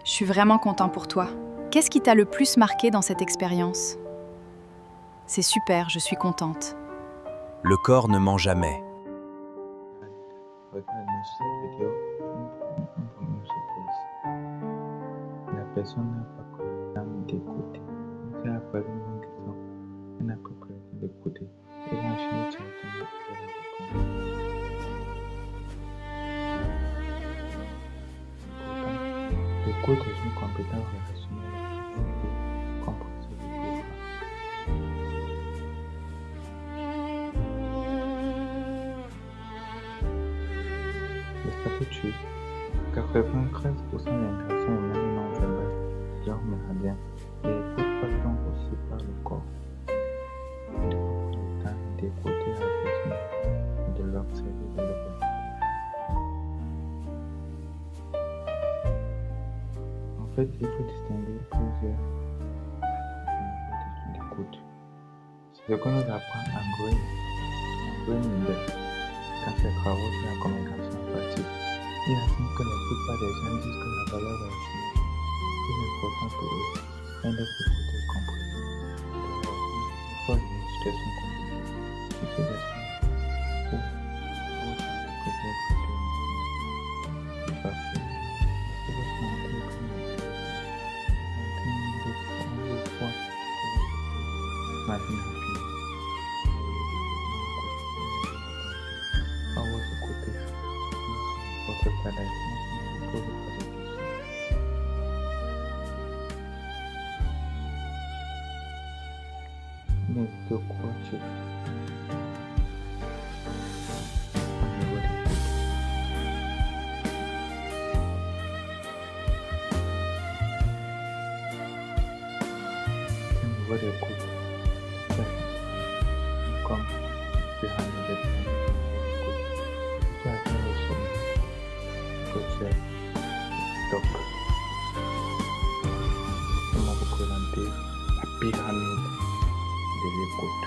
Je suis vraiment content pour toi. Qu'est-ce qui t'a le plus marqué dans cette expérience? C'est super, je suis contente. Le corps ne ment jamais. Regarde cette vidéo, un problème se pose. La personne n'a pas pris le temps d'écouter. Quand elle a posé une question, elle n'a pas pris le temps d'écouter. Elle a enchaîné directement avec la réponse. Pourtant, l'écoute est une compétence relationnelle appréciée, compréhensible et vivable. Le statut 93% des interactions humaines non verbales durent méridien et l'écoute passe donc aussi par le corps. Il faut prendre le temps d'écouter la personne et de l'observer de l'observer. En fait, il faut distinguer plusieurs niveaux d'écoute. C'est ce que nous apprend Green Index dans ses travaux sur la communication empathique. Il affirme que la plupart des gens disent que la valeur relationnelle est plus importante pour eux est d'être écoutés et compris. D'abord, il faut une situation compliquée. Une situation où vous sentez que votre cœur est parfait. Si vous sentez que vous fois machine happy, à vous écouter, votre palais, ne posez pas de questions. Mais de quoi tu au niveau d'écoute? Au niveau d'écoute, comme tu as mis des points d'écoute, tu as atteint le sommet, que tu es top. Comment vous présenter la pyramide de l'écoute?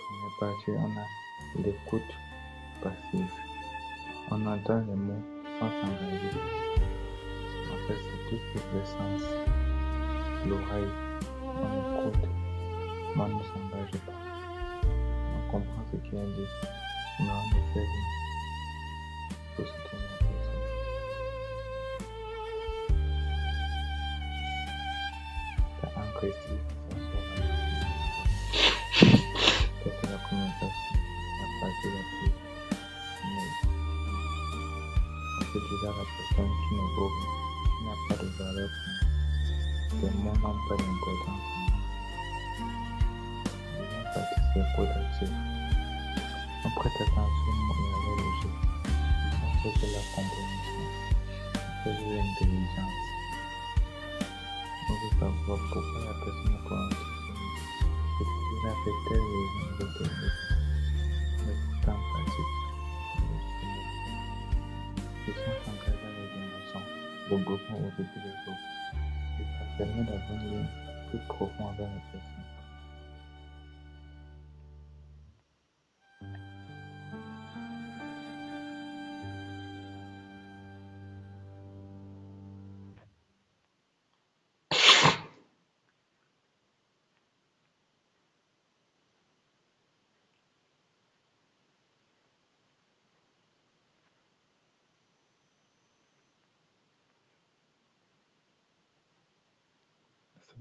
Première partie, on a l'écoute passive. On entend les mots sans s'engager. En fait, c'est tout pour le sens. L'oreille, on écoute, mais on ne s'engage pas. On comprend ce qui est dit, mais on ne fait rien pour soutenir la personne. C'est agressif, ça sort à la c'est la communication, la partie la plus neutre. On peut dire à la personne qui ne vaut rien, qui n'a pas de valeur pour nous. Les mots n'ont pas d'importance. Deuxième partie, c'est écoute active. On prête attention aux mots et à leur logique. On fait de la compréhension. On fait de l'intelligence. On veut savoir pourquoi la personne a prononcé ce mot. Il a fait telle raison de telle raison. Mais pourtant pratique. Les gens s'engagent dans les émotions, le groupement au début des autres. Et ça permet d'avoir un lien plus profond avec la personne.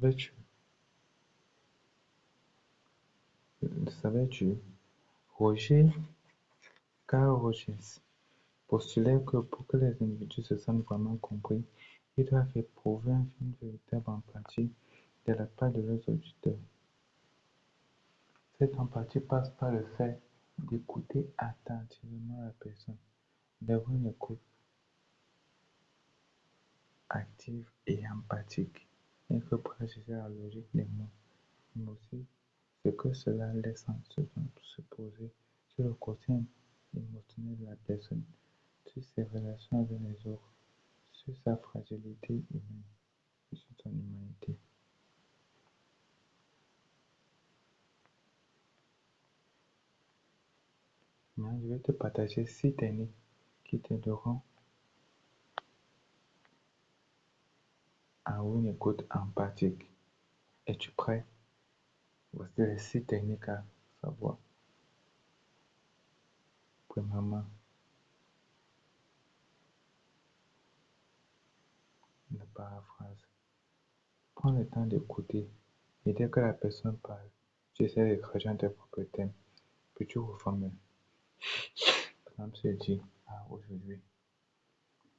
Savais-tu, savais-tu, Roger Carl Rogers postulait que pour que les individus se sentent vraiment compris, ils doivent éprouver une véritable empathie de la part de leurs auditeurs. Cette empathie passe par le fait d'écouter attentivement la personne, d'avoir une écoute active et empathique. Il faut pas juger la logique des mots, mais aussi ce que cela laisse se poser sur le côté émotionnel de la personne, sur ses relations avec les autres, sur sa fragilité humaine, sur son humanité. Maintenant, je vais te partager 6 techniques qui t'aideront à avoir une écoute empathique. Es-tu prêt? Voici les 6 techniques à savoir. Premièrement, la paraphrase. Prends le temps d'écouter et dès que la personne parle, tu essaies de traduire tes propres thèmes, puis tu reformules. Par exemple, tu dis, ah, aujourd'hui,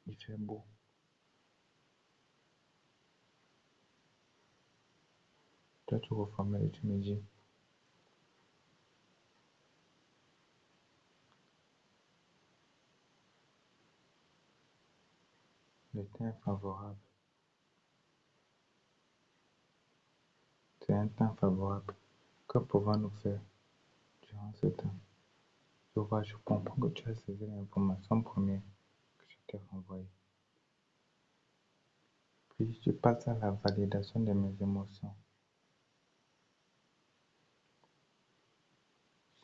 il fait beau. Toi, tu reformules et tu me dis, le temps est favorable. C'est un temps favorable. Que pouvons-nous faire durant ce temps? Je vois, je comprends que tu as saisi l'information première que je t'ai renvoyée. Puis je passe à la validation de mes émotions.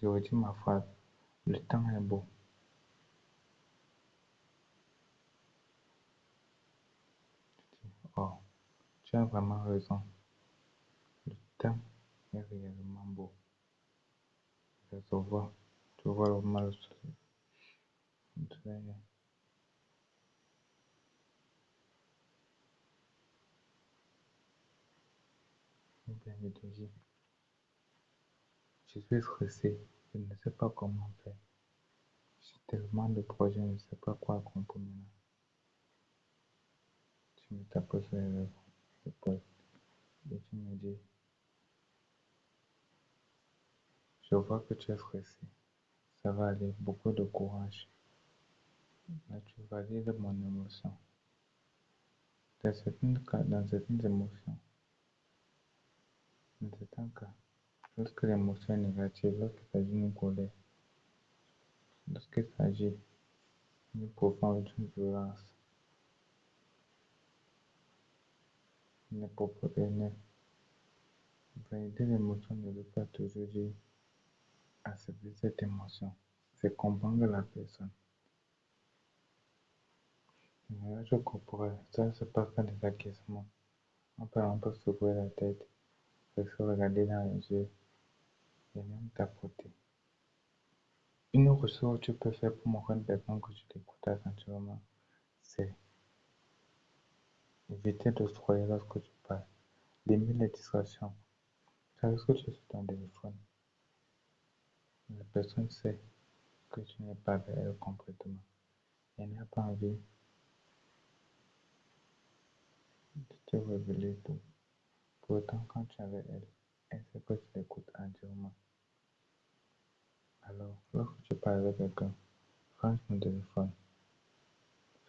Je redis ma phrase. Le temps est beau. Je dis, oh, tu as vraiment raison. Le temps est réellement beau. Je te vois. Tu vois vraiment le soleil. Le soleil est bien étourdi. Je suis stressé. Je ne sais pas comment faire. J'ai tellement de projets, je ne sais pas quoi accomplir maintenant. Tu me tapes sur les épaules et tu me dis, je vois que tu es stressé. Ça va aller, beaucoup de courage. Là, tu valides mon émotion. Dans certaines émotions, dans certains cas, lorsque l'émotion est négative, lorsqu'il s'agit d'une colère, lorsqu'il s'agit d'une profonde violence, les propos haineux, valider l'émotion ne veut pas toujours dire accepter cette émotion. C'est comprendre la personne. Le langage corporel, ça se passe par des acquiescements. On peut secouer la tête, se regarder dans les yeux et même tapoter. Une autre chose que tu peux faire pour montrer à une personne que tu t'écoutes attentivement, c'est éviter de scroller lorsque tu parles. Limite les distractions. Lorsque tu es sur ton téléphone, la personne sait que tu n'es pas avec elle complètement. Elle n'a pas envie de te révéler tout. Pourtant, quand tu es avec elle, elle sait que tu l'écoutes entièrement. Alors, lorsque tu parles avec quelqu'un, range ton téléphone.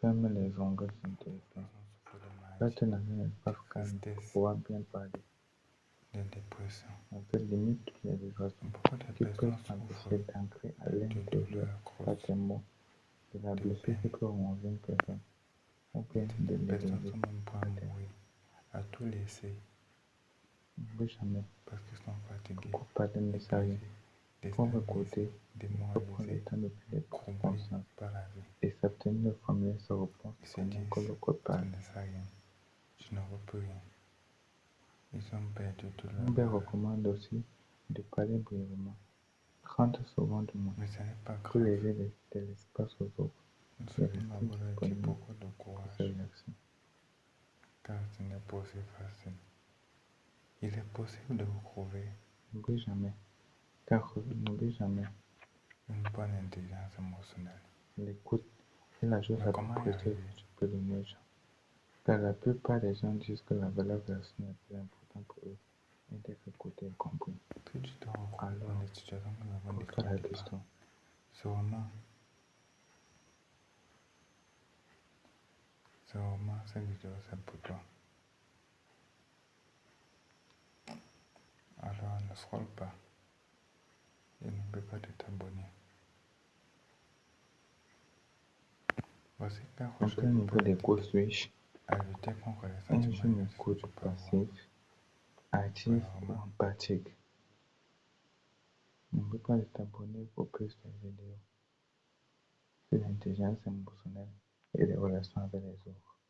Ferme les onglets sur ton téléphone. Reste dans un espace calme pour pouvoir bien parler. de dépression. On peut limiter toutes les distractions qui peuvent t'empêcher d'ancrer à l'intérieur par tes mots de la blessure qui peut ronger une personne ou bien de Certaines personnes l'énergie. sont même prêtes à mourir, à tout laisser N'oublie jamais, parce qu'ils sont fatigués, beaucoup parler ne sert à rien. Pour écouter, il faut prendre le démoralisés, temps de prendre troublés conscience par la vie. et s'abstenir de formuler sa réponse Ils se pendant disent, que l'autre je parle. ne sais rien, je ne veux plus rien. Ils ont perdu tout leur Humbert valeur. recommande aussi de parler brièvement, 30 secondes moins, Mais ce n'est pas pour grave. laisser de l'espace aux autres Nous et serons rester d'abord dit disponible beaucoup de pour courage, ses réactions. car ce n'est pas aussi facile. Il est possible de retrouver N'oublie jamais, car n'oublie jamais, une bonne intelligence émotionnelle. l'écoute est la chose Mais la comment plus y précieuse arriver? que tu peux donner aux gens. Car la plupart des gens disent que la valeur relationnelle est plus importante pour eux et d'être écoutés et compris. Si tu te retrouves dans Alors, des situations que nous avons pose-toi la décrites, question. sûrement cette vidéo c'est pour toi. Alors ne scrolle pas et n'oublie pas de t'abonner. Voici quatre Un choses peu au qui niveau peuvent des cours switch, à lutter contre les un sentiments jeune négatifs que écoute tu peux avoir. passif, actif ou empathique. N'oublie pas de t'abonner pour plus de vidéos. sur l'intelligence émotionnelle et les relations avec les autres.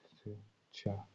C'est ce que tu as